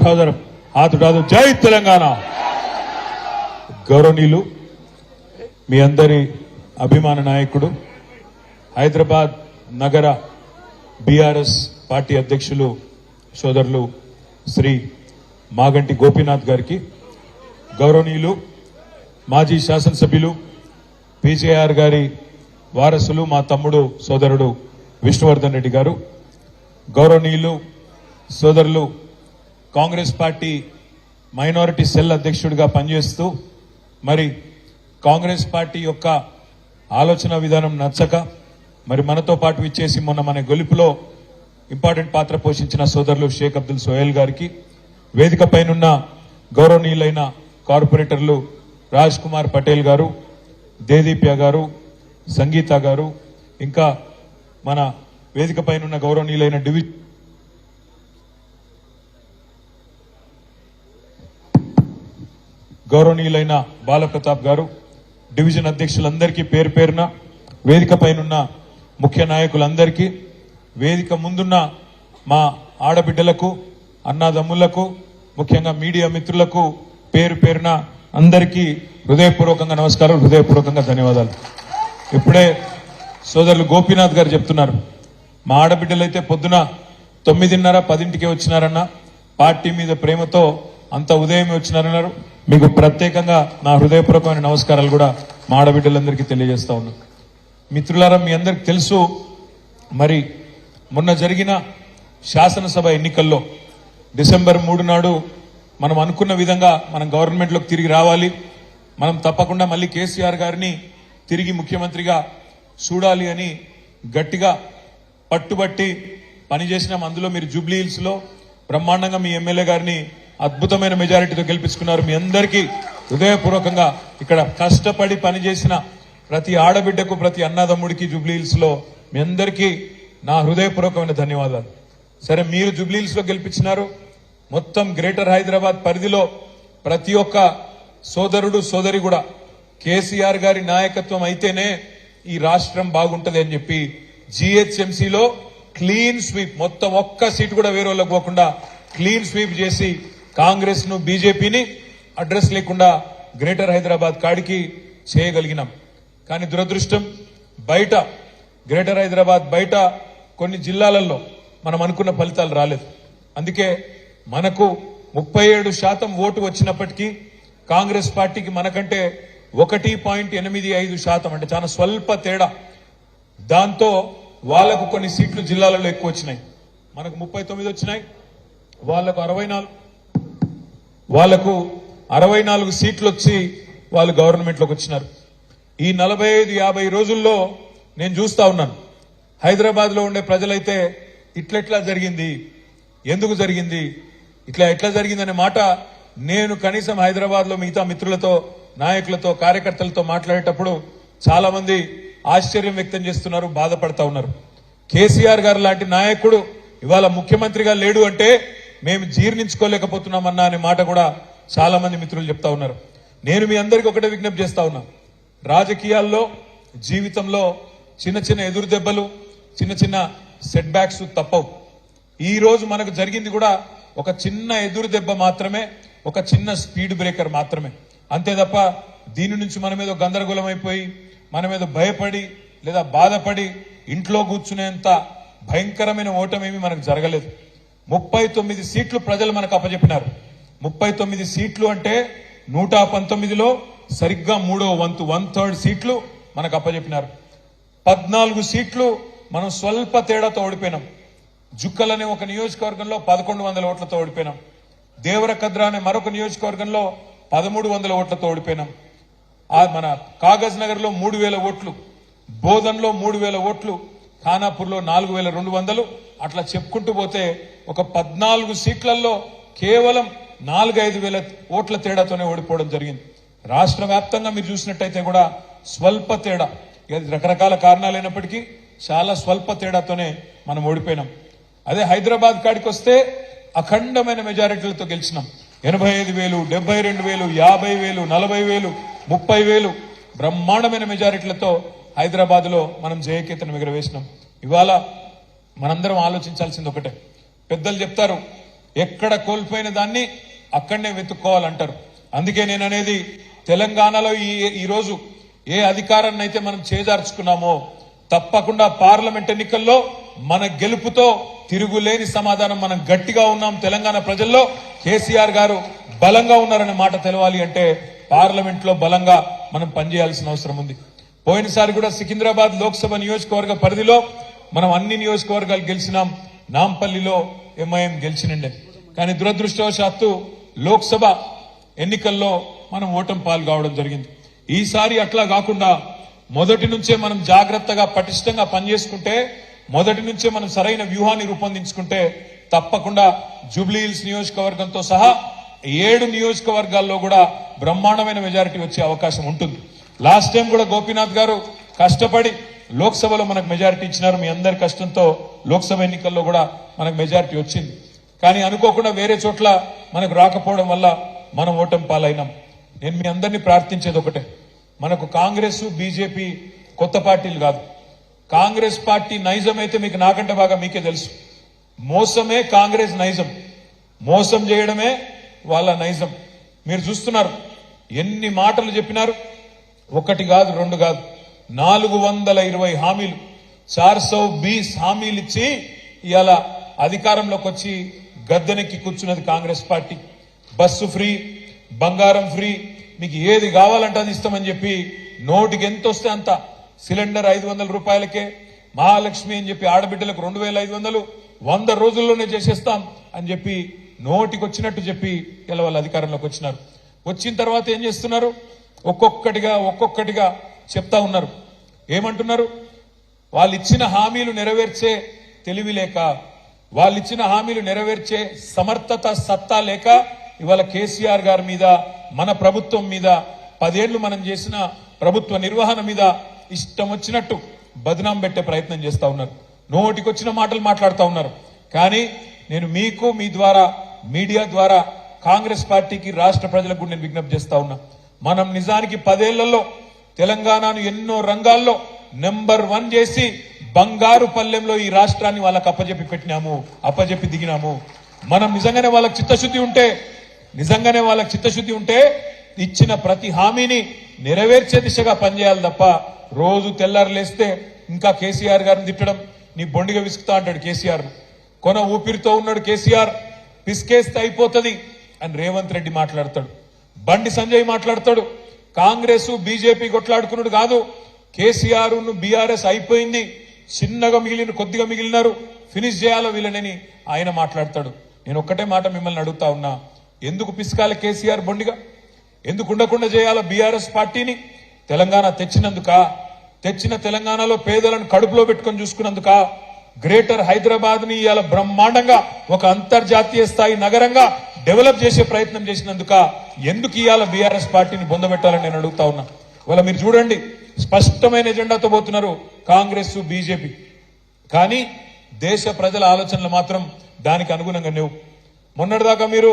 हाथ उठा दो। जय तेलंगाना। गौरवनीयुलु మీ అందరి అభిమాన నాయకుడు హైదరాబాద్ నగర బీఆర్ఎస్ పార్టీ అధ్యక్షులు సోదరులు శ్రీ మాగంటి గోపీనాథ్ గారికి, గౌరవనీయులు మాజీ శాసనసభ్యులు పీజేఆర్ గారి వారసులు మా తమ్ముడు సోదరుడు విష్ణువర్ధన్ రెడ్డి గారు, గౌరవనీయులు సోదరులు కాంగ్రెస్ పార్టీ మైనారిటీ సెల్ అధ్యక్షుడిగా పనిచేస్తూ మరి కాంగ్రెస్ పార్టీ యొక్క ఆలోచన విధానం నచ్చక మరి మనతో పాటు ఇచ్చేసి మొన్న మన గెలుపులో ఇంపార్టెంట్ పాత్ర పోషించిన సోదరులు షేక్ అబ్దుల్ సోహెల్ గారికి, వేదిక పైనున్న గౌరవనీయులైన కార్పొరేటర్లు రాజ్ కుమార్ పటేల్ గారు, దేదీప్య గారు, సంగీత గారు, ఇంకా మన వేదిక పైనున్న గౌరవనీయులైన గౌరవనీయులైన బాలప్రతాప్ గారు, డివిజన్ అధ్యక్షులందరికీ పేరు పేరున, వేదిక పైనున్న ముఖ్య నాయకులందరికీ, వేదిక ముందున్న మా ఆడబిడ్డలకు, అన్నాదమ్ములకు, ముఖ్యంగా మీడియా మిత్రులకు పేరు పేరున అందరికీ హృదయపూర్వకంగా నమస్కారం, హృదయపూర్వకంగా ధన్యవాదాలు. ఇప్పుడే సోదరులు గోపీనాథ్ గారు చెప్తున్నారు, మా ఆడబిడ్డలైతే పొద్దున 9:30, 10ంటికే వచ్చినారన్న, పార్టీ మీద ప్రేమతో అంత ఉదయమే వచ్చినారన్నారు. మీకు ప్రత్యేకంగా నా హృదయపూర్వకమైన నమస్కారాలు కూడా మా ఆడబిడ్డలందరికీ తెలియజేస్తా ఉన్నాను. మిత్రులారా, మీ అందరికి తెలుసు, మరి మొన్న జరిగిన శాసనసభ ఎన్నికల్లో డిసెంబర్ 3 నాడు మనం అనుకున్న విధంగా మనం గవర్నమెంట్లోకి తిరిగి రావాలి, మనం తప్పకుండా మళ్ళీ కేసీఆర్ గారిని తిరిగి ముఖ్యమంత్రిగా చూడాలి అని గట్టిగా పట్టుబట్టి పనిచేసినాం. అందులో మీరు జూబ్లీ హిల్స్ లో బ్రహ్మాండంగా మీ ఎమ్మెల్యే గారిని అద్భుతమైన మెజారిటీతో గెలిపించుకున్నారు. మీ అందరికీ హృదయపూర్వకంగా ఇక్కడ కష్టపడి పనిచేసిన ప్రతి ఆడబిడ్డకు, ప్రతి అన్నదమ్ముడికి జూబ్లీ హిల్స్ లో మీ అందరికీ నా హృదయపూర్వకమైన ధన్యవాదాలు. సరే, మీరు జూబ్లీ హిల్స్ లో గెలిపించినారు. మొత్తం గ్రేటర్ హైదరాబాద్ పరిధిలో ప్రతి ఒక్క సోదరుడు సోదరి కూడా కేసీఆర్ గారి నాయకత్వం అయితేనే ఈ రాష్ట్రం బాగుంటది అని చెప్పి జీహెచ్ఎంసీలో క్లీన్ స్వీప్, మొత్తం ఒక్క సీటు కూడా వేరే వాళ్ళకి పోకుండా క్లీన్ స్వీప్ చేసి కాంగ్రెస్ ను, బీజేపీని అడ్రస్ లేకుండా గ్రేటర్ హైదరాబాద్ కాడికి చేయగలిగినాం. కానీ దురదృష్టం, బయట గ్రేటర్ హైదరాబాద్ బయట కొన్ని జిల్లాలలో మనం అనుకున్న ఫలితాలు రాలేదు. అందుకే మనకు 37% ఓటు వచ్చినప్పటికీ కాంగ్రెస్ పార్టీకి మనకంటే 1.85% అంటే చాలా స్వల్ప తేడా. దాంతో వాళ్లకు కొన్ని సీట్లు జిల్లాలలో ఎక్కువ వచ్చినాయి. మనకు 39 వచ్చినాయి, వాళ్లకు 64 సీట్లు వచ్చి వాళ్ళు గవర్నమెంట్ లోకి వచ్చినారు. ఈ 45-50 రోజుల్లో నేను చూస్తా ఉన్నాను, హైదరాబాద్ లో ఉండే ప్రజలైతే ఇట్లెట్లా జరిగింది, ఎందుకు జరిగింది, ఎట్లా జరిగిందనే మాట నేను కనీసం హైదరాబాద్ లో మిగతా మిత్రులతో, నాయకులతో, కార్యకర్తలతో మాట్లాడేటప్పుడు చాలా మంది ఆశ్చర్యం వ్యక్తం చేస్తున్నారు, బాధపడతా ఉన్నారు. కేసీఆర్ గారు లాంటి నాయకుడు ఇవాళ ముఖ్యమంత్రిగా లేడు అంటే మేము జీర్ణించుకోలేకపోతున్నామన్నా అనే మాట కూడా చాలా మంది మిత్రులు చెప్తా ఉన్నారు. నేను మీ అందరికీ ఒకటే విజ్ఞప్తి చేస్తా ఉన్నా, రాజకీయాల్లో, జీవితంలో చిన్న చిన్న ఎదురు దెబ్బలు, చిన్న చిన్న సెట్ బ్యాక్స్ తప్పవు. ఈ రోజు మనకు జరిగింది కూడా ఒక చిన్న ఎదురు దెబ్బ మాత్రమే, ఒక చిన్న స్పీడ్ బ్రేకర్ మాత్రమే. అంతే తప్ప దీని నుంచి మన మీద గందరగోళం అయిపోయి, మన మీద భయపడి లేదా బాధపడి ఇంట్లో కూర్చునేంత భయంకరమైన ఓటమేమి మనకు జరగలేదు. 39 సీట్లు ప్రజలు మనకు అప్పచెప్పినారు. 39 సీట్లు అంటే 119లో సరిగ్గా 3వ వంతు, 1/3 సీట్లు మనకు అప్పచెప్పినారు. 14 సీట్లు మనం స్వల్ప తేడాతో ఓడిపోయినాం. జుక్కలనే ఒక నియోజకవర్గంలో 1100 ఓట్లతో ఓడిపోయినాం. దేవరకద్ర అనే మరొక నియోజకవర్గంలో 1300 ఓట్లతో ఓడిపోయినాం. మన కాగజ్ నగర్ లో 3000 ఓట్లు, బోధన్లో 3000 ఓట్లు, ఖానాపూర్లో 4200, అట్లా చెప్పుకుంటూ పోతే ఒక 14 సీట్లలో కేవలం 4-5 వేల ఓట్ల తేడాతోనే ఓడిపోవడం జరిగింది. రాష్ట్ర వ్యాప్తంగా మీరు చూసినట్టయితే కూడా స్వల్ప తేడా, రకరకాల కారణాలైనప్పటికీ చాలా స్వల్ప తేడాతోనే మనం ఓడిపోయినాం. అదే హైదరాబాద్ కాడికి వస్తే అఖండమైన మెజారిటీలతో గెలిచినాం. 85,000, 72,000, 50,000, 40,000, 30,000 బ్రహ్మాండమైన మెజారిటీలతో హైదరాబాద్ లో మనం జయకేతనం ఎగరవేసినాం. ఇవాళ మనందరం ఆలోచించాల్సింది ఒకటే, పెద్దలు చెప్తారు ఎక్కడ కోల్పోయిన దాన్ని అక్కడనే వెతుక్కోవాలంటారు. అందుకే నేను అనేది తెలంగాణలో ఈ రోజు ఏ అధికారాన్ని అయితే మనం చేజార్చుకున్నామో తప్పకుండా పార్లమెంట్ ఎన్నికల్లో మన గెలుపుతో తిరుగులేని సమాధానం. మనం గట్టిగా ఉన్నాం, తెలంగాణ ప్రజల్లో కేసీఆర్ గారు బలంగా ఉన్నారనే మాట తెలవాలి అంటే పార్లమెంట్ లో బలంగా మనం పనిచేయాల్సిన అవసరం ఉంది. పోయినసారి కూడా సికింద్రాబాద్ లోక్సభ నియోజకవర్గ పరిధిలో మనం అన్ని నియోజకవర్గాలు గెలిచినాం. నాంపల్లిలో ఎంఐఎం గెలిచినండే. కానీ దురదృష్టవశాత్తు లోక్సభ ఎన్నికల్లో మనం ఓటమి పాలు కావడం జరిగింది. ఈసారి అట్లా కాకుండా మొదటి నుంచే మనం జాగ్రత్తగా పటిష్టంగా పనిచేసుకుంటే, మొదటి నుంచే మనం సరైన వ్యూహాన్ని రూపొందించుకుంటే తప్పకుండా జూబ్లీ హిల్స్ నియోజకవర్గంతో సహా 7 నియోజకవర్గాల్లో కూడా బ్రహ్మాండమైన మెజారిటీ వచ్చే అవకాశం ఉంటుంది. లాస్ట్ టైం కూడా గోపీనాథ్ గారు కష్టపడి లోక్సభలో మనకు మెజారిటీ ఇచ్చినారు. మీ అందరి కష్టంతో లోక్సభ ఎన్నికల్లో కూడా మనకు మెజారిటీ వచ్చింది. కానీ అనుకోకుండా వేరే చోట్ల మనకు రాకపోవడం వల్ల మనం ఓటమి పాలైనాం. నేను మీ అందరినీ ప్రార్థించేది ఒకటే, మనకు కాంగ్రెస్ బీజేపీ కొత్త పార్టీలు కాదు. కాంగ్రెస్ పార్టీ నైజం అయితే మీకు నాకంటే బాగా మీకే తెలుసు. మోసమే కాంగ్రెస్ నైజం, మోసం చేయడమే వాళ్ళ నైజం. మీరు చూస్తున్నారు ఎన్ని మాటలు చెప్పినారు. ఒకటి కాదు, రెండు కాదు, 420 హామీలు, 420 హామీలు ఇచ్చి ఇవాళ అధికారంలోకి వచ్చి గద్దెనెక్కి కూర్చున్నది కాంగ్రెస్ పార్టీ. బస్సు ఫ్రీ, బంగారం ఫ్రీ, మీకు ఏది కావాలంటే అది ఇస్తామని చెప్పి నోటికి ఎంత వస్తే అంత, సిలిండర్ 500 రూపాయలకే, మహాలక్ష్మి అని చెప్పి ఆడబిడ్డలకు 2500 100 రోజుల్లోనే చేసేస్తాం అని చెప్పి నోటికి వచ్చినట్టు చెప్పి ఇలా వాళ్ళు అధికారంలోకి వచ్చినారు. వచ్చిన తర్వాత ఏం చేస్తున్నారు? ఒక్కొక్కటిగా చెప్తా ఉన్నారు. ఏమంటున్నారు? వాళ్ళు ఇచ్చిన హామీలు నెరవేర్చే తెలివి లేక, వాళ్ళు ఇచ్చిన హామీలు నెరవేర్చే సమర్థత సత్తా లేక ఇవాళ కేసీఆర్ గారి మీద, మన ప్రభుత్వం మీద, 10 ఏళ్లు మనం చేసిన ప్రభుత్వ నిర్వహణ మీద ఇష్టం వచ్చినట్టు బదనాం పెట్టే ప్రయత్నం చేస్తా ఉన్నారు. నోటికొచ్చిన మాటలు మాట్లాడుతూ ఉన్నారు. కానీ నేను మీకు, మీ ద్వారా, మీడియా ద్వారా కాంగ్రెస్ పార్టీకి, రాష్ట్ర ప్రజలకు నేను విజ్ఞప్తి చేస్తా ఉన్నా. మనం నిజానికి 10 ఏళ్లలో తెలంగాణను ఎన్నో రంగాల్లో నెంబర్ 1 చేసి బంగారు పల్లెంలో ఈ రాష్ట్రాన్ని వాళ్ళకి అప్పజెప్పి దిగినాము. మనం నిజంగానే వాళ్ళకి చిత్తశుద్ధి ఉంటే ఇచ్చిన ప్రతి హామీని నెరవేర్చే దిశగా పనిచేయాలి తప్ప రోజు తెల్లారులేస్తే ఇంకా కేసీఆర్ గారిని తిట్టడం, నీ బొండిగా విసుకుతా అంటాడు కేసీఆర్. కొన ఊపిరితో ఉన్నాడు కేసీఆర్, పిసికేస్తే అయిపోతుంది అని రేవంత్ రెడ్డి మాట్లాడతాడు. బండి సంజయ్ మాట్లాడతాడు. కాంగ్రెస్ బీజేపీ కొట్లాడుకున్నాడు కాదు, కేసీఆర్ బీఆర్ఎస్ అయిపోయింది, చిన్నగా కొద్దిగా మిగిలినారు, ఫినిష్ చేయాలో వీళ్ళని ఆయన మాట్లాడతాడు. నేను ఒక్కటే మాట మిమ్మల్ని అడుగుతా ఉన్నా, ఎందుకు పిసకాలి కేసీఆర్ బొండిగా? ఎందుకు ఉండకుండా చేయాలో బీఆర్ఎస్ పార్టీని? తెలంగాణ తెచ్చిన తెలంగాణలో పేదలను కడుపులో పెట్టుకొని చూసుకున్నందుక, గ్రేటర్ హైదరాబాద్ ని ఇవాళ బ్రహ్మాండంగా ఒక అంతర్జాతీయ స్థాయి నగరంగా డెవలప్ చేసే ప్రయత్నం చేసినందుక ఎందుకు ఇవాళ బీఆర్ఎస్ పార్టీని బొందబెట్టాలని నేను అడుగుతా ఉన్నా. ఇవాళ మీరు చూడండి, స్పష్టమైన ఎజెండాతో పోతున్నారు కాంగ్రెస్ బీజేపీ. కానీ దేశ ప్రజల ఆలోచనలు మాత్రం దానికి అనుగుణంగా లేవు. మొన్నటిదాకా మీరు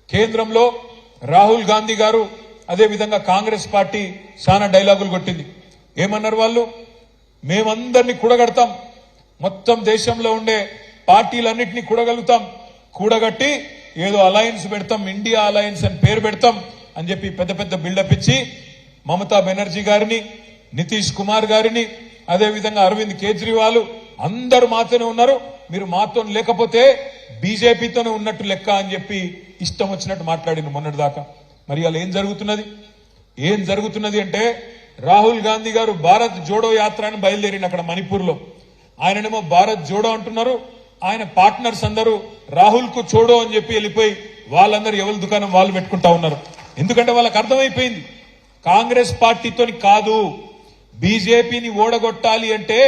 కేంద్రంలో రాహుల్ గాంధీ గారు, అదే విధంగా కాంగ్రెస్ పార్టీ చాలా డైలాగులు కొట్టింది. ఏమన్నారు వాళ్ళు? మేమందరినీ కూడగడతాం, మొత్తం దేశంలో ఉండే పార్టీలన్నింటినీ కూడగలుగుతాం, కూడగట్టి ఏదో అలయన్స్ పెడతాం, ఇండియా అలయన్స్ అని పేరు పెడతాం అని చెప్పి పెద్ద బిల్డప్ ఇచ్చి మమతా బెనర్జీ గారిని, నితీష్ కుమార్ గారిని, అదే విధంగా అరవింద్ కేజ్రీవాల్ అందరూ మాతోనే ఉన్నారు, మీరు మాతో లేకపోతే బీజేపీతోనే ఉన్నట్టు లెక్క అని చెప్పి ఇష్టం వచ్చినట్టు మాట్లాడింది మొన్నటిదాకా. మరి అలా ఏం జరుగుతున్నది అంటే, రాహుల్ గాంధీ గారు భారత్ జోడో యాత్ర అని బయలుదేరిన అక్కడ మణిపూర్ లో. ఆయననేమో భారత్ జోడో అంటున్నారు, ఆయన పార్ట్నర్స్ అందరూ రాహుల్ కు చోడో అని చెప్పి వెళ్ళిపోయి వాళ్ళందరూ ఎవరి దుకాణం వాళ్ళు పెట్టుకుంటా ఉన్నారు. ఎందుకంటే వాళ్ళకి అర్థమైపోయింది, కాంగ్రెస్ పార్టీతోని కాదు, బీజేపీని ఓడగొట్టాలి అంటే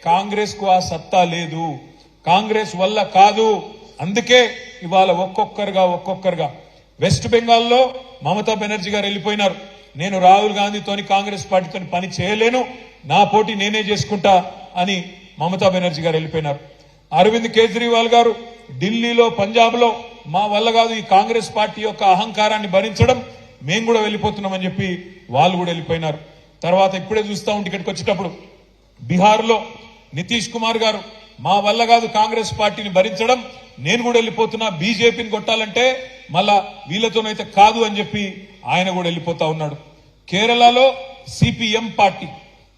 కాంగ్రెస్ కు ఆ సత్తా లేదు, కాంగ్రెస్ వల్ల కాదు. అందుకే ఇవాళ ఒక్కొక్కరుగా వెస్ట్ బెంగాల్లో మమతా బెనర్జీ గారు వెళ్ళిపోయినారు. నేను రాహుల్ గాంధీతోని, కాంగ్రెస్ పార్టీతోని పని చేయలేను, నా పోటీ నేనే చేసుకుంటా అని మమతా బెనర్జీ గారు వెళ్ళిపోయినారు. అరవింద్ కేజ్రీవాల్ గారు ఢిల్లీలో, పంజాబ్ లో మా వల్ల కాదు ఈ కాంగ్రెస్ పార్టీ యొక్క అహంకారాన్ని భరించడం, మేము కూడా వెళ్ళిపోతున్నామని చెప్పి వాళ్ళు కూడా వెళ్ళిపోయినారు. తర్వాత ఇప్పుడే చూస్తా ఉంటే ఇక్కడికి వచ్చేటప్పుడు బీహార్ లో నితీష్ కుమార్ గారు మా వల్ల కాదు కాంగ్రెస్ పార్టీని భరించడం, నేను కూడా వెళ్ళిపోతున్నా, బీజేపీని కొట్టాలంటే మళ్ళా వీళ్ళతోనైతే కాదు అని చెప్పి ఆయన కూడా వెళ్ళిపోతా ఉన్నాడు. కేరళలో సిపిఎం పార్టీ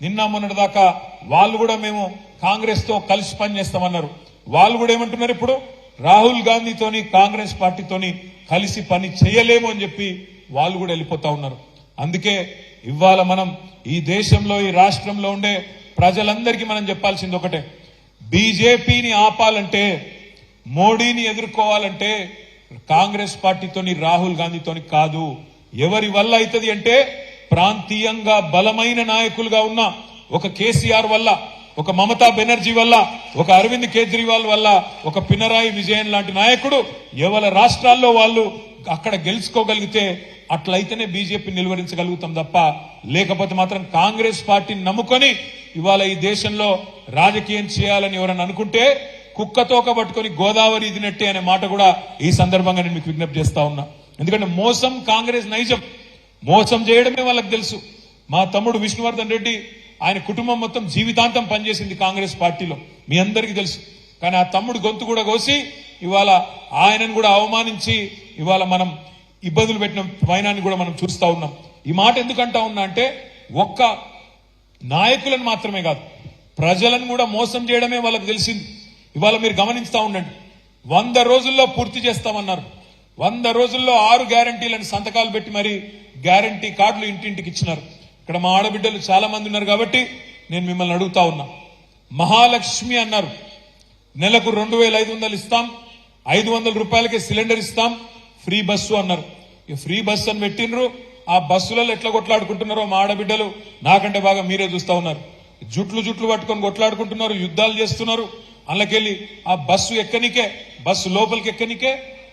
నిన్న మొన్నటి దాకా వాళ్ళు కూడా మేము కాంగ్రెస్ తో కలిసి పనిచేస్తామన్నారు. వాళ్ళు కూడా ఏమంటున్నారు, ఇప్పుడు రాహుల్ గాంధీతోని కాంగ్రెస్ పార్టీతోని కలిసి పని చేయలేము అని చెప్పి వాళ్ళు కూడా వెళ్ళిపోతా ఉన్నారు. అందుకే ఇవాళ మనం ఈ దేశంలో ఈ రాష్ట్రంలో ఉండే ప్రజలందరికీ మనం చెప్పాల్సింది ఒకటే, బీజేపీని ఆపాలంటే, మోడీని ఎదుర్కోవాలంటే కాంగ్రెస్ పార్టీతోని రాహుల్ గాంధీతోని కాదు. ఎవరి వల్ల అవుతుంది అంటే ప్రాంతీయంగా బలమైన నాయకులుగా ఉన్న ఒక కేసీఆర్ వల్ల, ఒక మమతా బెనర్జీ వల్ల, ఒక అరవింద్ కేజ్రీవాల్ వల్ల, ఒక పినరాయి విజయన్ లాంటి నాయకుడు ఎవరి రాష్ట్రాల్లో వాళ్ళు అక్కడ గెలుచుకోగలిగితే అట్లయితేనే బీజేపీ నిలువరించగలుగుతాం తప్ప, లేకపోతే మాత్రం కాంగ్రెస్ పార్టీని నమ్ముకొని ఇవాళ ఈ దేశంలో రాజకీయం చేయాలని ఎవరన్నా అనుకుంటే కుక్కతోక పట్టుకొని గోదావరి ఇదినట్టే అనే మాట కూడా ఈ సందర్భంగా నేను మీకు విజ్ఞప్తి చేస్తా ఉన్నా. ఎందుకంటే మోసం కాంగ్రెస్ నైజం, మోసం చేయడమే వాళ్ళకి తెలుసు. మా తమ్ముడు విష్ణువర్ధన్ రెడ్డి ఆయన కుటుంబం మొత్తం జీవితాంతం పనిచేసింది కాంగ్రెస్ పార్టీలో, మీ అందరికీ తెలుసు. కానీ ఆ తమ్ముడు గొంతు కూడా కోసి ఇవాళ ఆయనను కూడా అవమానించి ఇవాళ మనం ఇబ్బందులు పెట్టిన వైనాన్ని కూడా మనం చూస్తా ఉన్నాం. ఈ మాట ఎందుకంటా ఉన్నా అంటే ఒక్క నాయకులను మాత్రమే కాదు, ప్రజలను కూడా మోసం చేయడమే వాళ్ళకి తెలిసింది. ఇవాళ మీరు గమనిస్తా ఉండండి, 100 రోజుల్లో పూర్తి చేస్తామన్నారు. 100 రోజుల్లో 6 గ్యారంటీలను సంతకాలు పెట్టి మరి గ్యారంటీ కార్డులు ఇంటింటికి ఇచ్చినారు. ఇక్కడ మా ఆడబిడ్డలు చాలా మంది ఉన్నారు కాబట్టి నేను మిమ్మల్ని అడుగుతా ఉన్నా. మహాలక్ష్మి అన్నారు, నెలకు 2500 ఇస్తాం, 500 రూపాయలకే సిలిండర్ ఇస్తాం, ఫ్రీ బస్సు అన్నారు. ఈ ఫ్రీ బస్సు అని పెట్టినరు, ఆ బస్సులలో ఎట్లా కొట్లాడుకుంటున్నారో మా ఆడబిడ్డలు నాకంటే బాగా మీరే చూస్తా ఉన్నారు. జుట్లు పట్టుకొని కొట్లాడుకుంటున్నారు, యుద్ధాలు చేస్తున్నారు. అందులోకెళ్ళి ఆ బస్సు ఎక్కనికే, బస్సు లోపలికి ఎక్కనికే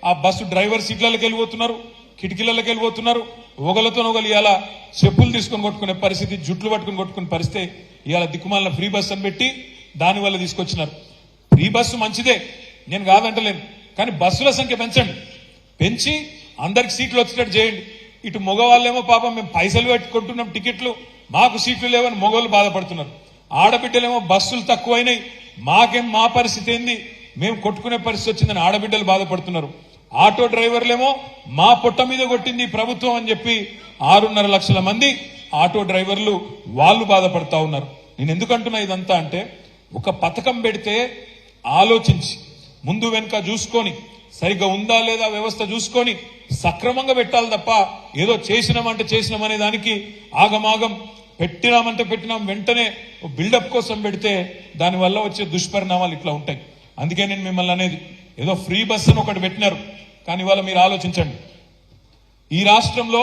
ఆ బస్సు డ్రైవర్ సీట్లకి వెళ్ళిపోతున్నారు, కిటికీలకి వెళ్ళిపోతున్నారు. ఒకలతో ఒకరు ఇవాళ చెప్పులు తీసుకొని కొట్టుకునే పరిస్థితి, జుట్లు పట్టుకుని కొట్టుకునే పరిస్థితి ఇవాళ దిక్కుమాలిన ఫ్రీ బస్సు అని పెట్టి దానివల్ల తీసుకొచ్చినారు. ఫ్రీ బస్సు మంచిదే, నేను కాదంటలేను, కానీ బస్సుల సంఖ్య పెంచండి, పెంచి అందరికి సీట్లు వచ్చేటట్టు చేయండి. ఇటు మగవాళ్ళేమో పాపం మేము పైసలు పెట్టుకుంటున్నాం టికెట్లు, మాకు సీట్లు లేవని మగవాళ్ళు బాధపడుతున్నారు. ఆడబిడ్డలేమో బస్సులు తక్కువైనాయి, మాకేం మా పరిస్థితి ఏంది, మేము కొట్టుకునే పరిస్థితి వచ్చిందని ఆడబిడ్డలు బాధపడుతున్నారు. ఆటో డ్రైవర్లేమో మా పొట్ట మీద కొట్టింది ప్రభుత్వం అని చెప్పి 6.5 లక్షల మంది ఆటో డ్రైవర్లు వాళ్ళు బాధపడతా ఉన్నారు. నేను ఎందుకంటున్నా ఇదంతా అంటే, ఒక పథకం పెడితే ఆలోచించి ముందు వెనుక చూసుకొని సరిగ్గా ఉందా లేదా వ్యవస్థ చూసుకొని సక్రమంగా పెట్టాలి తప్ప ఏదో చేసినామంటే చేసినామనే దానికి ఆగమాగం పెట్టినామంటే పెట్టినాం వెంటనే బిల్డప్ కోసం పెడితే దానివల్ల వచ్చే దుష్పరిణామాలు ఇట్లా ఉంటాయి. అందుకే నేను మిమ్మల్ని అనేది, ఏదో ఫ్రీ బస్ అని ఒకటి పెట్టినారు, కానీ ఇవాళ మీరు ఆలోచించండి, ఈ రాష్ట్రంలో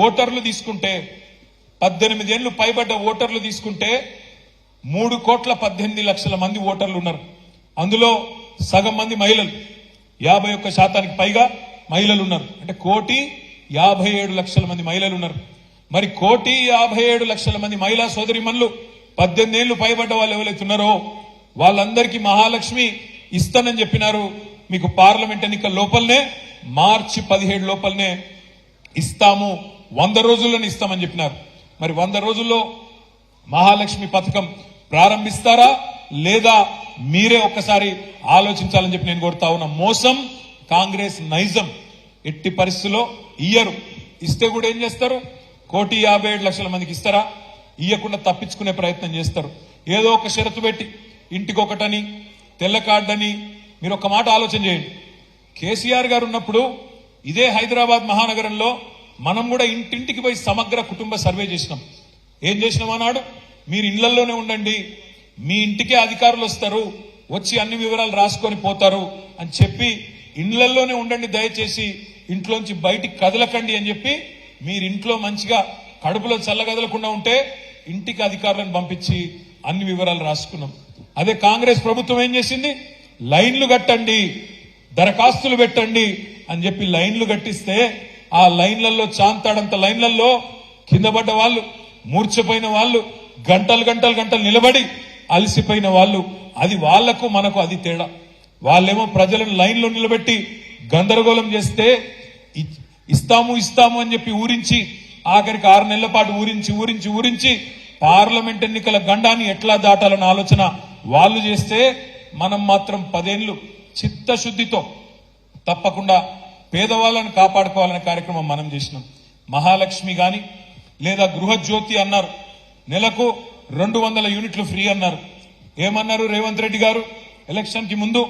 ఓటర్లు తీసుకుంటే 18 ఏళ్లు పైబడ్డ ఓటర్లు తీసుకుంటే 3,18,00,000 మంది ఓటర్లు ఉన్నారు. అందులో సగం మంది మహిళలు, 51% పైగా మహిళలు ఉన్నారు. అంటే 1,57,00,000 మంది మహిళలు ఉన్నారు. మరి 1,57,00,000 మంది మహిళా సోదరిమణులు 18 ఏళ్లు పైబడ్డ వాళ్ళు ఎవరైతున్నారో వాళ్ళందరికీ మహాలక్ష్మి ఇస్తానని చెప్పినారు. మీకు పార్లమెంట్ ఎన్నికల లోపలనే మార్చి 17 లోపలనే ఇస్తాము, 100 రోజుల్లోనే ఇస్తామని చెప్పినారు. మరి 100 రోజుల్లో మహాలక్ష్మి పథకం ప్రారంభిస్తారా లేదా మీరే ఒక్కసారి ఆలోచించాలని చెప్పి నేను కోరుతా ఉన్నా. మోసం కాంగ్రెస్ నైజం, ఎట్టి పరిస్థితుల్లో ఇయ్యరు. ఇస్తే కూడా ఏం చేస్తారు, 1,57,00,000 మందికి ఇస్తారా, ఇయ్యకుండా తప్పించుకునే ప్రయత్నం చేస్తారు. ఏదో ఒక షరతు పెట్టి ఇంటికొకటని తెల్ల కార్డని. మీరు ఒక మాట ఆలోచన చేయండి, కేసీఆర్ గారు ఉన్నప్పుడు ఇదే హైదరాబాద్ మహానగరంలో మనం కూడా ఇంటింటికి పోయి సమగ్ర కుటుంబ సర్వే చేసినాం. ఏం చేసినాం అన్నాడు, మీరు ఇళ్లలోనే ఉండండి, మీ ఇంటికే అధికారులు వస్తారు, వచ్చి అన్ని వివరాలు రాసుకొని పోతారు అని చెప్పి ఇళ్లలోనే ఉండండి, దయచేసి ఇంట్లోంచి బయటికి కదలకండి అని చెప్పి మీరు ఇంట్లో మంచిగా కడుపులో చల్లగదలకుండా ఉంటే ఇంటికి అధికారులను పంపించి అన్ని వివరాలు రాసుకున్నాం. అదే కాంగ్రెస్ ప్రభుత్వం ఏం చేసింది, లైన్లు కట్టండి, దరఖాస్తులు పెట్టండి అని చెప్పి లైన్లు కట్టిస్తే ఆ లైన్లలో చాంతాడంత లైన్లలో కింద పడ్డ వాళ్ళు, మూర్ఛపోయిన వాళ్ళు, గంటలు నిలబడి అలసిపోయిన వాళ్ళు. అది వాళ్లకు మనకు అది తేడా. వాళ్ళేమో ప్రజలను లైన్లో నిలబెట్టి గందరగోళం చేస్తే ఇస్తాము అని చెప్పి ఊరించి ఆఖరికి 6 నెలల పాటు ఊరించి పార్లమెంట్ ఎన్నికల గండాన్ని ఎట్లా దాటాలన్న ఆలోచన వాళ్ళు చేస్తే మనం మాత్రం 10 ఏళ్లు చిత్తశుద్ధితో తప్పకుండా పేదవాళ్ళని కాపాడుకోవాలనే కార్యక్రమం మనం చేసినాం. మహాలక్ష్మి గాని లేదా గృహజ్యోతి అన్నారు, నెలకు 200 యూనిట్లు ఫ్రీ అన్నారు. ఏమన్నారు రేవంత్ రెడ్డి గారు ఎలక్షన్ కి ముందు?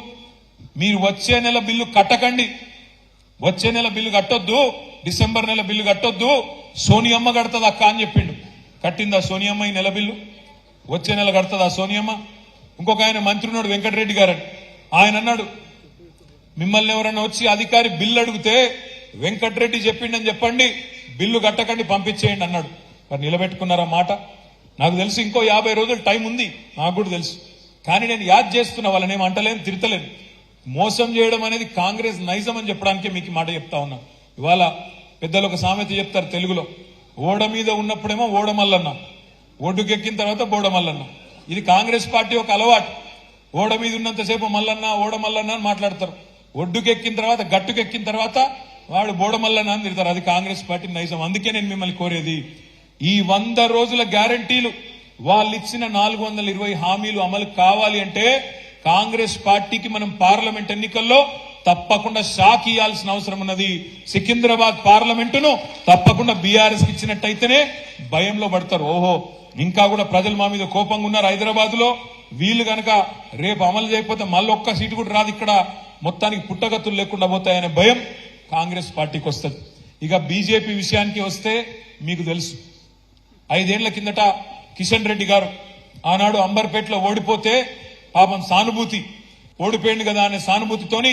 మీరు వచ్చే నెల బిల్లు కట్టకండి, వచ్చే నెల బిల్లు కట్టొద్దు, డిసెంబర్ నెల బిల్లు కట్టొద్దు, సోనియమ్మ కడుతుంది అక్క అని చెప్పిండు. కట్టిందా సోనియమ్మ ఈ నెల బిల్లు? వచ్చే నెల కడుతుందా సోనియమ్మ? ఇంకొక ఆయన మంత్రి ఉన్నాడు వెంకటరెడ్డి గారు, ఆయన అన్నాడు మిమ్మల్ని ఎవరైనా వచ్చి అధికారి బిల్లు అడిగితే వెంకటరెడ్డి చెప్పిండని చెప్పండి, బిల్లు కట్టకండి పంపించేయండి అన్నాడు. మరి నిలబెట్టుకున్నారా మాట? నాకు తెలుసు ఇంకో 50 రోజులు టైం ఉంది, నాకు కూడా తెలుసు. కానీ నేను యాద్ చేస్తున్నా, వాళ్ళని ఏం అంటలేను, తిడతలేను. మోసం చేయడం అనేది కాంగ్రెస్ నైజం అని చెప్పడానికే మీకు మాట చెప్తా ఉన్నా. ఇవాళ పెద్దలు ఒక సామెత చెప్తారు తెలుగులో, ఓడ మీద ఉన్నప్పుడేమో ఓడమల్లన్న, ఒడ్డుకెక్కిన తర్వాత బోడమల్లన్న. ఇది కాంగ్రెస్ పార్టీ ఒక అలవాటు. ఓడ మీద ఉన్నంతసేపు మల్లన్న ఓడమల్లన్న అని మాట్లాడతారు, ఒడ్డుకెక్కిన తర్వాత గట్టుకెక్కిన తర్వాత వాడు బోడమల్లన్న అని తిడతారు. అది కాంగ్రెస్ పార్టీ నైజం. అందుకే నేను మిమ్మల్ని కోరేది, ఈ 100 రోజుల గ్యారంటీలు, వాళ్ళు ఇచ్చిన 420 హామీలు అమలు కావాలి అంటే కాంగ్రెస్ పార్టీకి మనం పార్లమెంట్ ఎన్నికల్లో తప్పకుండా షాక్ ఇవ్వాల్సిన అవసరం ఉన్నది. సికింద్రాబాద్ పార్లమెంటును తప్పకుండా బీఆర్ఎస్ కి ఇచ్చినట్టయితేనే భయంలో పడతారు. ఓహో, ఇంకా కూడా ప్రజలు మా మీద కోపంగా ఉన్నారు హైదరాబాద్ లో, వీళ్ళు గనక రేపు అమలు చేయకపోతే మళ్ళీ ఒక్క సీటు కూడా రాదు, ఇక్కడ మొత్తానికి పుట్టగతులు లేకుండా పోతాయనే భయం కాంగ్రెస్ పార్టీకి వస్తుంది. ఇక బీజేపీ విషయానికి వస్తే మీకు తెలుసు, 5 ఏళ్ల కిందట కిషన్ రెడ్డి గారు ఆనాడు అంబర్పేటలో ఓడిపోతే పాపం సానుభూతి, ఓడిపోయింది కదా అనే సానుభూతితోని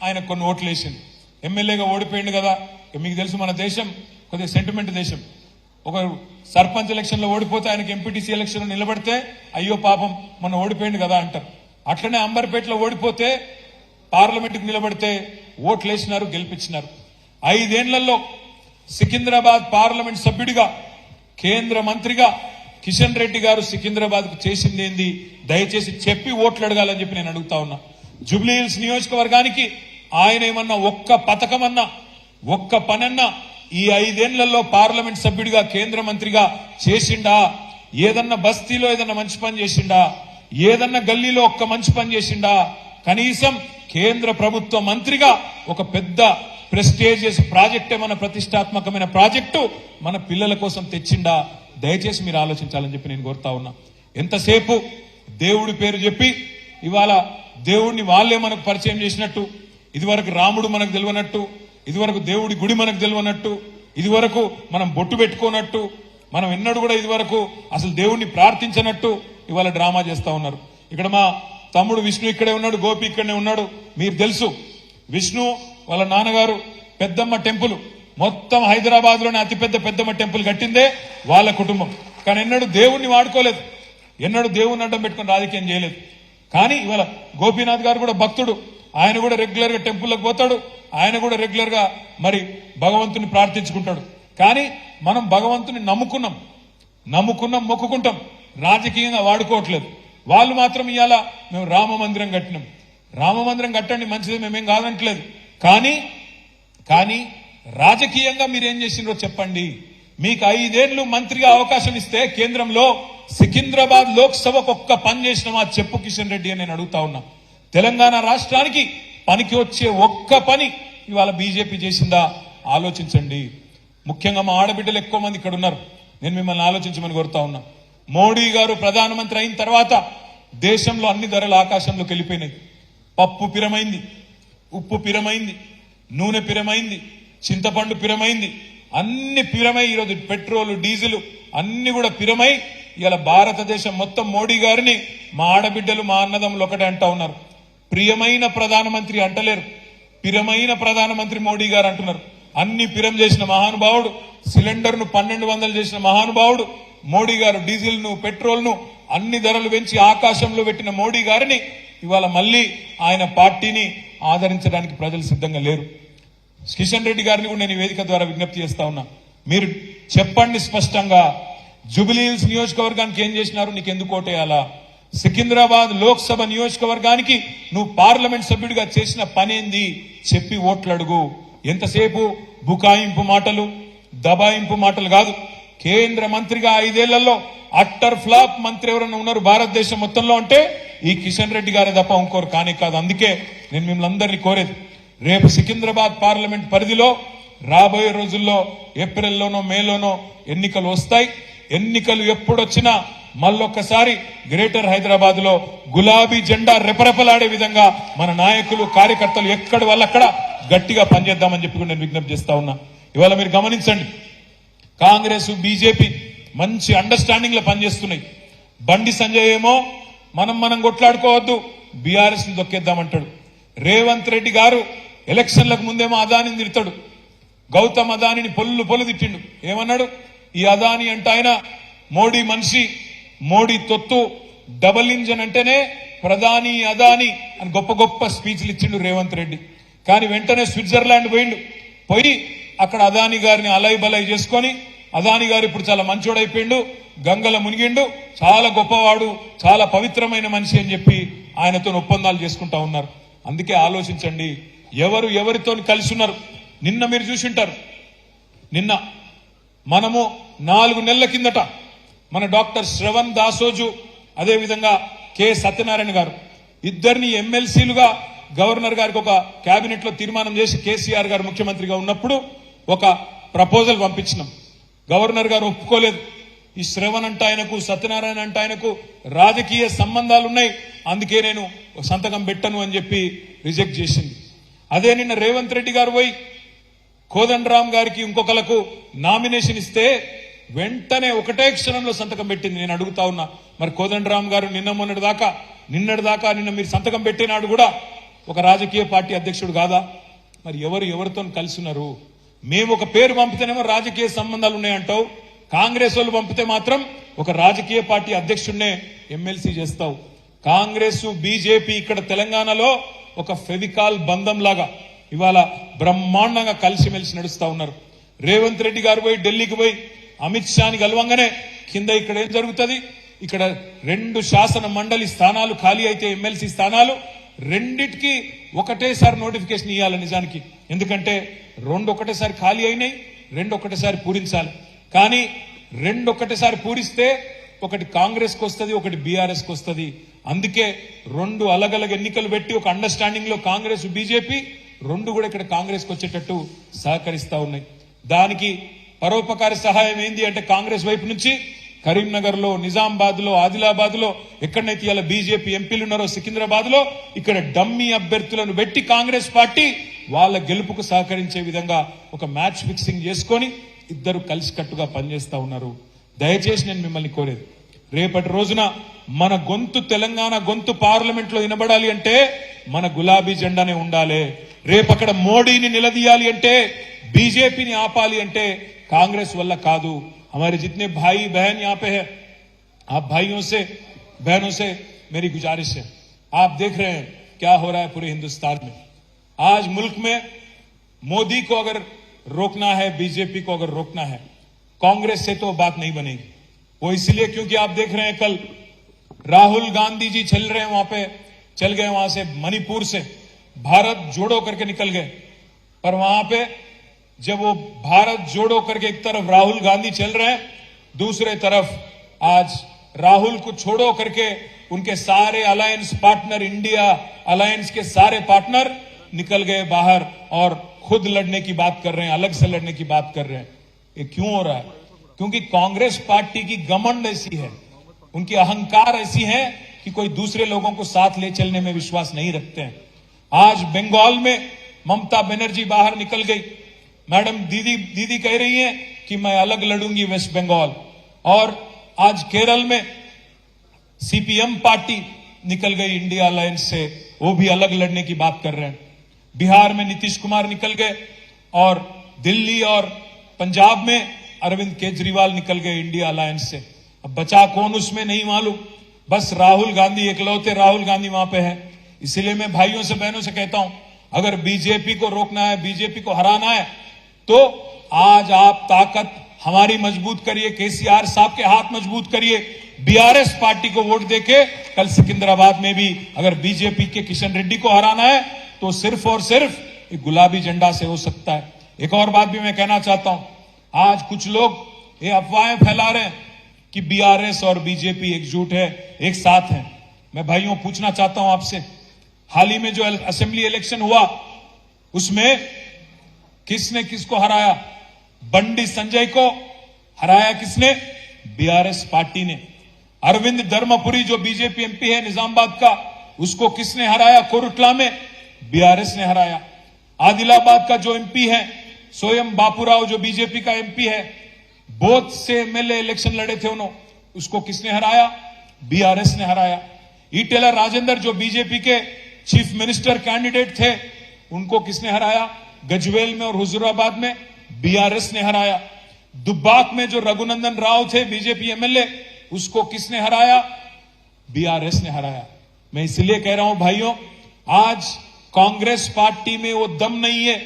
ఆయన కొన్ని ఓట్లు వేసింది. ఎమ్మెల్యేగా ఓడిపోయింది కదా, మీకు తెలుసు మన దేశం కొద్దిగా సెంటిమెంట్ దేశం. ఒక సర్పంచ్ ఎలక్షన్ లో ఓడిపోతే ఆయనకి ఎంపీటీసీ ఎలక్షన్ లో నిలబడితే అయ్యో పాపం మనం ఓడిపోయింది కదా అంటారు. అట్లనే అంబర్పేటలో ఓడిపోతే పార్లమెంటుకు నిలబడితే ఓట్లు వేసినారు, గెలిపించినారు. 5 ఏళ్లలో సికింద్రాబాద్ పార్లమెంట్ సభ్యుడిగా, కేంద్ర మంత్రిగా కిషన్ రెడ్డి గారు సికింద్రాబాద్ కు చేసింది ఏంది దయచేసి చెప్పి ఓట్లు అడగాలని చెప్పి నేను అడుగుతా ఉన్నా. జూబ్లీహిల్స్ నియోజకవర్గానికి ఆయన ఏమన్నా ఒక్క పథకమన్నా ఒక్క పనన్నా ఈ 5 ఏళ్లలో పార్లమెంట్ సభ్యుడిగా కేంద్ర మంత్రిగా చేసిండా? ఏదన్నా బస్తీలో ఏదన్నా మంచి పని చేసిండా? ఏదన్నా గల్లీలో ఒక్క మంచి పని చేసిండా? కనీసం కేంద్ర ప్రభుత్వ మంత్రిగా ఒక పెద్ద ప్రెస్టేజియస్ ప్రాజెక్ట్, ఏమన్నా ప్రతిష్టాత్మకమైన ప్రాజెక్టు మన పిల్లల కోసం తెచ్చిండా? దయచేసి మీరు ఆలోచించాలని చెప్పి నేను కోరుతా ఉన్నా. ఎంతసేపు దేవుడి పేరు చెప్పి ఇవాళ దేవుడిని వాళ్ళే మనకు పరిచయం చేసినట్టు, ఇదివరకు రాముడు మనకు తెలియనట్టు, ఇదివరకు దేవుడి గుడి మనకు తెలియనట్టు, ఇదివరకు మనం బొట్టు పెట్టుకోనట్టు, మనం ఎన్నడూ కూడా ఇదివరకు అసలు దేవుడిని ప్రార్థించనట్టు ఇవాళ డ్రామా చేస్తా ఉన్నారు. ఇక్కడ మా తమ్ముడు విష్ణు ఇక్కడే ఉన్నాడు, గోపి ఇక్కడనే ఉన్నాడు. మీరు తెలుసు, విష్ణు వాళ్ళ నాన్నగారు పెద్దమ్మ టెంపుల్ మొత్తం హైదరాబాద్ లోనే అతిపెద్ద పెద్దమ్మ టెంపుల్ కట్టిందే వాళ్ళ కుటుంబం. కానీ ఎన్నడూ దేవుణ్ణి వాడుకోలేదు, ఎన్నడూ దేవుణ్ణి అడ్డం పెట్టుకుని రాజకీయం చేయలేదు. కానీ ఇవాళ గోపీనాథ్ గారు కూడా భక్తుడు, ఆయన కూడా రెగ్యులర్ గా టెంపుల్లోకి పోతాడు, ఆయన కూడా రెగ్యులర్ గా మరి భగవంతుని ప్రార్థించుకుంటాడు. కానీ మనం భగవంతుని నమ్ముకున్నాం, మొక్కుకుంటాం, రాజకీయంగా వాడుకోవట్లేదు. వాళ్ళు మాత్రం ఇవాళ మేము రామ మందిరం కట్టినాం, రామ మందిరం కట్టండి మంచిది, మేమేం కాదంటలేదు. కానీ రాజకీయంగా మీరేం చేసిండ్రో చెప్పండి. మీకు 5 ఏళ్లు మంత్రిగా అవకాశం ఇస్తే కేంద్రంలో సికింద్రాబాద్ లోక్సభకు ఒక్క పని చేసినామా చెప్పు కిషన్ రెడ్డి అని నేను అడుగుతా ఉన్నా. తెలంగాణ రాష్ట్రానికి పనికి వచ్చే ఒక్క పని ఇవాళ బీజేపీ చేసిందా ఆలోచించండి. ముఖ్యంగా మా ఆడబిడ్డలు ఎక్కువ మంది ఇక్కడ ఉన్నారు, నేను మిమ్మల్ని ఆలోచించమని కోరుతా ఉన్నా. మోడీ గారు ప్రధానమంత్రి అయిన తర్వాత దేశంలో అన్ని ధరలు ఆకాశంలోకి వెళ్ళిపోయినాయి. పప్పు పిరమైంది, ఉప్పు పిరమైంది, నూనె పిరమైంది, చింతపండు పిరమైంది, అన్ని పిరమై ఈరోజు పెట్రోల్ డీజిల్ అన్ని కూడా పిరమై ఇలా భారతదేశం మొత్తం మోడీ గారిని మా ఆడబిడ్డలు మా అన్నదమ్ములు ఒకటే అంటా ఉన్నారు, ప్రియమైన ప్రధానమంత్రి అంటలేరు, పిరమైన ప్రధానమంత్రి మోడీ గారు అంటున్నారు. అన్ని పిరం చేసిన మహానుభావుడు, సిలిండర్ ను 1200 చేసిన మహానుభావుడు మోడీ గారు, డీజిల్ ను పెట్రోల్ ను అన్ని ధరలు పెంచి ఆకాశంలో పెట్టిన మోడీ గారిని ఇవాళ మళ్ళీ ఆయన పార్టీని ఆదరించడానికి ప్రజలు సిద్ధంగా లేరు. కిషన్ రెడ్డి గారిని కూడా నేను ఈ వేదిక ద్వారా విజ్ఞప్తి చేస్తా ఉన్నా, మీరు చెప్పండి స్పష్టంగా, జూబ్లీహిల్స్ నియోజకవర్గానికి ఏం చేసినారు, నీకు ఎందుకు ఓటేయాలా? సికింద్రాబాద్ లోక్సభ నియోజకవర్గానికి నువ్వు పార్లమెంట్ సభ్యుడిగా చేసిన పనేంది చెప్పి ఓట్లు అడుగు. ఎంతసేపు బుకాయింపు మాటలు, దబాయింపు మాటలు కాదు. కేంద్ర మంత్రిగా 5 ఏళ్లలో అట్టర్ ఫ్లాప్ మంత్రి ఎవరైనా ఉన్నారు భారతదేశం మొత్తంలో అంటే ఈ కిషన్ రెడ్డి గారే తప్ప ఇంకోరు కానే కాదు. అందుకే నేను మిమ్మల్ని అందరినీ కోరేది, రేపు సికింద్రాబాద్ పార్లమెంట్ పరిధిలో రాబోయే రోజుల్లో ఏప్రిల్లోనో మేలోనో ఎన్నికలు వస్తాయి. ఎన్నికలు ఎప్పుడొచ్చినా మళ్ళొక్కసారి గ్రేటర్ హైదరాబాద్ లో గులాబీ జెండా రెపరెపలాడే విధంగా మన నాయకులు కార్యకర్తలు ఎక్కడి వాళ్ళక్కడ గట్టిగా పనిచేద్దామని చెప్పి నేను విజ్ఞప్తి చేస్తా ఉన్నా. ఇవాళ మీరు గమనించండి, కాంగ్రెస్ బీజేపీ మంచి అండర్స్టాండింగ్ లో పనిచేస్తున్నాయి. బండి సంజయ్ ఏమో మనం కొట్లాడుకోవద్దు, బీఆర్ఎస్ ని దొక్కేద్దామంటాడు. రేవంత్ రెడ్డి గారు ఎలక్షన్లకు ముందేమో అదానిని తిడతాడు. గౌతమ్ అదానిని పొల్లు తిట్టిండు. ఏమన్నాడు? ఈ అదాని అంటే ఆయన మోడీ మనిషి, మోడీ తొత్తు, డబల్ ఇంజన్ అంటేనే ప్రధాని అదాని అని గొప్ప గొప్ప స్పీచ్లు ఇచ్చిండు రేవంత్ రెడ్డి. కానీ వెంటనే స్విట్జర్లాండ్ పోయి అక్కడ అదాని గారిని అలై బలై చేసుకొని, అదాని గారు ఇప్పుడు చాలా మంచోడైపోయిండు, గంగల మునిగిండు, చాలా గొప్పవాడు, చాలా పవిత్రమైన మనిషి అని చెప్పి ఆయనతో ఒప్పందాలు చేసుకుంటా ఉన్నారు. అందుకే ఆలోచించండి, ఎవరు ఎవరితో కలిసి ఉన్నారు. నిన్న మీరు చూసింటారు, నిన్న మనము 4 నెలల కిందట మన డాక్టర్ శ్రవణ్ దాసోజు, అదేవిధంగా కె సత్యనారాయణ గారు ఇద్దరిని ఎమ్మెల్సీలుగా గవర్నర్ గారికి ఒక కేబినెట్ లో తీర్మానం చేసి కేసీఆర్ గారు ముఖ్యమంత్రిగా ఉన్నప్పుడు ఒక ప్రపోజల్ పంపించినాం. గవర్నర్ గారు ఒప్పుకోలేదు. ఈ శ్రవణ్ అంటే ఆయనకు, సత్యనారాయణ అంటే ఆయనకు రాజకీయ సంబంధాలు ఉన్నాయి, అందుకే నేను సంతకం పెట్టను అని చెప్పి రిజెక్ట్ చేసింది. అదే నిన్న రేవంత్ రెడ్డి గారు పోయి కోదండరాం గారికి ఇంకొకలకు నామినేషన్ ఇస్తే వెంటనే ఒకటే క్షణంలో సంతకం పెట్టింది. నేను అడుగుతా ఉన్నా, మరి కోదండరాం గారు నిన్నటి దాకా మీరు సంతకం పెట్టినాడు కూడా ఒక రాజకీయ పార్టీ అధ్యక్షుడు కాదా? మరి ఎవరితో కలిసి ఉన్నారు? మేము ఒక పేరు పంపితేనేమో రాజకీయ సంబంధాలు ఉన్నాయంటావు, కాంగ్రెస్ వాళ్ళు పంపితే మాత్రం ఒక రాజకీయ పార్టీ అధ్యక్షుడినే ఎమ్మెల్సీ చేస్తావు. కాంగ్రెస్ బీజేపీ ఇక్కడ తెలంగాణలో ఒక ఫెవికాల్ బంధం లాగా ఇవాళ బ్రహ్మాండంగా కలిసిమెలిసి నడుస్తా ఉన్నారు. రేవంత్ రెడ్డి గారు పోయి ఢిల్లీకి పోయి అమిత్ షాని కలవంగానే కింద ఇక్కడ ఏం జరుగుతుంది? ఇక్కడ 2 శాసన మండలి స్థానాలు ఖాళీ అయితే ఎమ్మెల్సీ స్థానాలు రెండిటికి ఒకటేసారి నోటిఫికేషన్ ఇవ్వాలి నిజానికి. ఎందుకంటే 2 ఒకటేసారి ఖాళీ అయినాయి, 2 ఒకటేసారి పూరించాలి. కానీ 2 ఒకటేసారి పూరిస్తే ఒకటి కాంగ్రెస్ కు వస్తుంది, ఒకటి బీఆర్ఎస్ కు వస్తుంది. అందుకే 2 అలగలగ ఎన్నికలు పెట్టి ఒక అండర్స్టాండింగ్ లో కాంగ్రెస్ బీజేపీ 2 కూడా ఇక్కడ కాంగ్రెస్ కు వచ్చేటట్టు సహకరిస్తా ఉన్నాయి. దానికి పరోపకారి సహాయం ఏంది అంటే కాంగ్రెస్ వైపు నుంచి కరీంనగర్ లో, నిజామాబాద్ లో, ఆదిలాబాద్ లో, ఎక్కడైతే ఇలా బీజేపీ ఎంపీలు ఉన్నారో సికింద్రాబాద్ లో ఇక్కడ డమ్మీ అభ్యర్థులను పెట్టి కాంగ్రెస్ పార్టీ వాళ్ళ గెలుపుకు సహకరించే విధంగా ఒక మ్యాచ్ ఫిక్సింగ్ చేసుకొని ఇద్దరు కలిసికట్టుగా పనిచేస్తా ఉన్నారు. దయచేసి నేను మిమ్మల్ని కోరేది, రేపటి రోజున మన గొంతు, తెలంగాణ గొంతు పార్లమెంట్ లో వినబడాలి అంటే మన గులాబీ జెండానే ఉండాలి. రేపు అక్కడ మోడీని నిలదీయాలి అంటే, బీజేపీని ఆపాలి అంటే कांग्रेस वाला कादू. हमारे जितने भाई बहन यहाँ पे है, आप भाइयों से बहनों से मेरी गुजारिश है, आप देख रहे हैं क्या हो रहा है पूरे हिंदुस्तान में. आज मुल्क में मोदी को अगर रोकना है, बीजेपी को अगर रोकना है, कांग्रेस से तो बात नहीं बनेगी. वो इसलिए क्योंकि आप देख रहे हैं कल राहुल गांधी जी चल गए वहां से, मणिपुर से भारत जोड़ो करके निकल गए. पर वहां पे जब वो भारत जोड़ो करके एक तरफ राहुल गांधी चल रहे हैं, दूसरे तरफ आज राहुल को छोड़ो करके उनके सारे अलायंस पार्टनर, इंडिया अलायंस के सारे पार्टनर निकल गए बाहर और खुद लड़ने की बात कर रहे हैं, अलग से लड़ने की बात कर रहे हैं. ये क्यों हो रहा है? क्योंकि कांग्रेस पार्टी की घमंड ऐसी है, उनकी अहंकार ऐसी है कि कोई दूसरे लोगों को साथ ले चलने में विश्वास नहीं रखते हैं. आज बंगाल में ममता बनर्जी बाहर निकल गई. मैडम दीदी कह रही हैं कि मैं अलग लड़ूंगी वेस्ट बंगाल. और आज केरल में सीपीएम पार्टी निकल गई इंडिया अलायंस से, वो भी अलग लड़ने की बात कर रहे हैं. बिहार में नीतीश कुमार निकल गए और दिल्ली और पंजाब में अरविंद केजरीवाल निकल गए इंडिया अलायंस से. अब बचा कौन उसमें नहीं मालूम, बस राहुल गांधी, एकलौते राहुल गांधी वहां पे है. इसलिए मैं भाइयों से बहनों से कहता हूं, अगर बीजेपी को रोकना है, बीजेपी को हराना है, तो आज आप ताकत हमारी मजबूत करिए, केसीआर साहब के हाथ मजबूत करिए. बीआरएस पार्टी को वोट देके कल सिकंदराबाद में भी अगर बीजेपी के किशन रेड्डी को हराना है तो सिर्फ और सिर्फ एक गुलाबी झंडा से हो सकता है. एक और बात भी मैं कहना चाहता हूं, आज कुछ लोग ये अफवाहें फैला रहे हैं कि बीआरएस और बीजेपी एकजुट है, एक साथ है. मैं भाइयों पूछना चाहता हूं आपसे, हाल ही में जो असेंबली इलेक्शन हुआ उसमें किसने किसको हराया? बंडी संजय को हराया किसने? बीआरएस पार्टी ने। अरविंद धर्मपुरी जो बीजेपी एमपी है निजामाबाद का, उसको किसने हराया? कोरुटला में बीआरएस ने हराया। आदिलाबाद का जो एमपी है स्वयं बापूराव जो बीजेपी का एमपी है, बोध से एमएलए इलेक्शन लड़े थे उन्होंने, उसको किसने हराया? बीआरएस ने हराया। ईटेलर राजेंद्र जो बीजेपी के चीफ मिनिस्टर कैंडिडेट थे, उनको किसने हराया? गजवेल में और हुजूराबाद में बीआरएस ने हराया। दुब्बाक में जो रघुनंदन राव थे बीजेपी एमएलए, उसको किसने हराया? बीआरएस ने हराया। मैं इसलिए कह रहा हूं भाइयों, आज कांग्रेस पार्टी में वो दम नहीं है,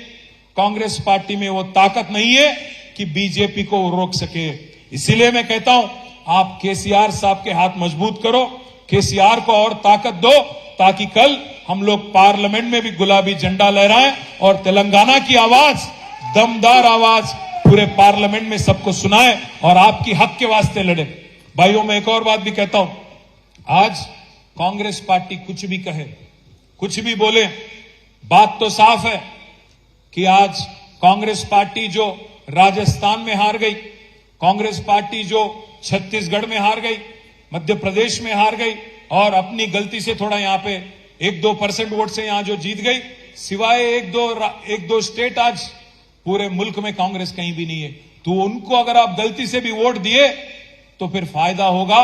कांग्रेस पार्टी में वो ताकत नहीं है कि बीजेपी को रोक सके। इसीलिए मैं कहता हूं, आप केसीआर साहब के हाथ मजबूत करो, केसीआर को और ताकत दो, ताकि कल हम लोग पार्लियामेंट में भी गुलाबी झंडा लहराएं और तेलंगाना की आवाज, दमदार आवाज पूरे पार्लियामेंट में सबको सुनाए और आपकी हक के वास्ते लड़े। भाइयों, मैं एक और बात भी कहता हूं, आज कांग्रेस पार्टी कुछ भी कहे, कुछ भी बोले, बात तो साफ है कि आज कांग्रेस पार्टी जो राजस्थान में हार गई, कांग्रेस पार्टी जो छत्तीसगढ़ में हार गई, मध्य प्रदेश में हार गई और अपनी गलती से थोड़ा यहां पे 1-2% वोट से यहां जो जीत गई, सिवाय एक दो स्टेट आज पूरे मुल्क में कांग्रेस कहीं भी नहीं है। तो उनको अगर आप गलती से भी वोट दिए तो फिर फायदा होगा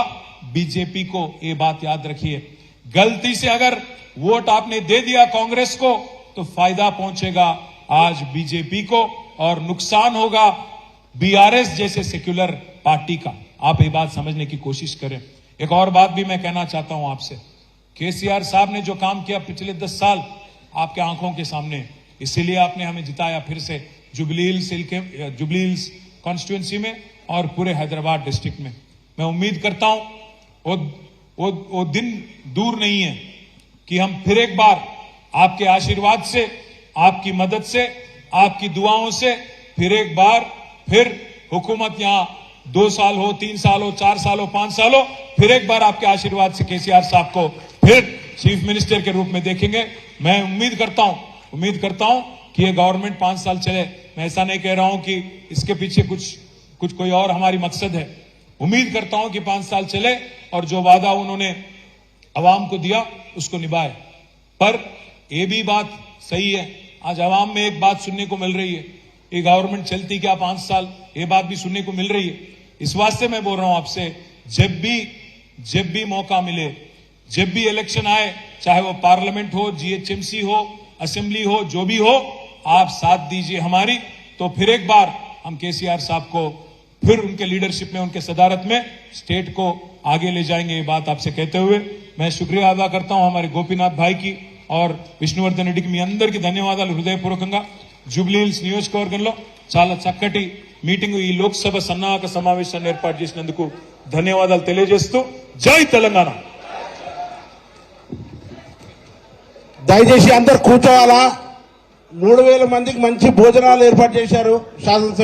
बीजेपी को, ये बात याद रखिए। गलती से अगर वोट आपने दे दिया कांग्रेस को तो फायदा पहुंचेगा आज बीजेपी को और नुकसान होगा बीआरएस जैसे सेक्युलर पार्टी का। आप ये बात समझने की कोशिश करें। एक और बात भी मैं कहना चाहता हूं आपसे, केसीआर साहब ने जो काम किया पिछले 10 साल आपके आंखों के सामने, इसीलिए आपने हमें जिताया फिर से जुबली हिल्स कॉन्स्टिट्यूंसी में और पूरे हैदराबाद डिस्ट्रिक्ट में। मैं उम्मीद करता हूं वो दिन दूर नहीं है कि हम फिर एक बार आपके आशीर्वाद से, आपकी मदद से, आपकी दुआओं से फिर एक बार फिर हुकूमत यहां 2 साल हो, 3 साल हो, 4 साल हो, 5 साल हो, फिर एक बार आपके आशीर्वाद से केसीआर साहब को फिर चीफ मिनिस्टर के रूप में देखेंगे। मैं उम्मीद करता हूं कि ये गवर्नमेंट 5 साल चले। मैं ऐसा नहीं कह रहा हूं कि इसके पीछे कुछ कोई और हमारी मकसद है। उम्मीद करता हूं कि 5 साल चले और जो वादा उन्होंने अवाम को दिया उसको निभाए। पर यह भी बात सही है, आज अवाम में एक बात सुनने को मिल रही है, ये गवर्नमेंट चलती क्या 5 साल, ये बात भी सुनने को मिल रही है। इस वास्ते मैं बोल रहा हूं आपसे, जब भी मौका मिले, जब भी इलेक्शन आए, चाहे वो पार्लियामेंट हो, जीएचएमसी हो, असेंबली हो, जो भी हो, आप साथ दीजिए हमारी, तो फिर एक बार हम केसीआर साहब को फिर उनके लीडरशिप में, उनके सदारत में स्टेट को आगे ले जाएंगे। ये बात आपसे कहते हुए मैं शुक्रिया अदा करता हूं हमारे गोपीनाथ भाई की और విష్ణువర్ధన్ రెడ్డికి మీ అందరికీ ధన్యవాదాలు హృదయపూర్వకంగా। జూబ్లీ హిల్స్ నియోజకవర్గంలో చాలా చక్కటి మీటింగ్, ఈ లోక్సభ సన్నాహక సమావేశాన్ని ఏర్పాటు చేసినందుకు ధన్యవాదాలు తెలియజేస్తూ జై తెలంగాణ। దయచేసి అందరు కూర్చోవాలా। 3000 మందికి మంచి భోజనాలు ఏర్పాటు చేశారు శాసనసభ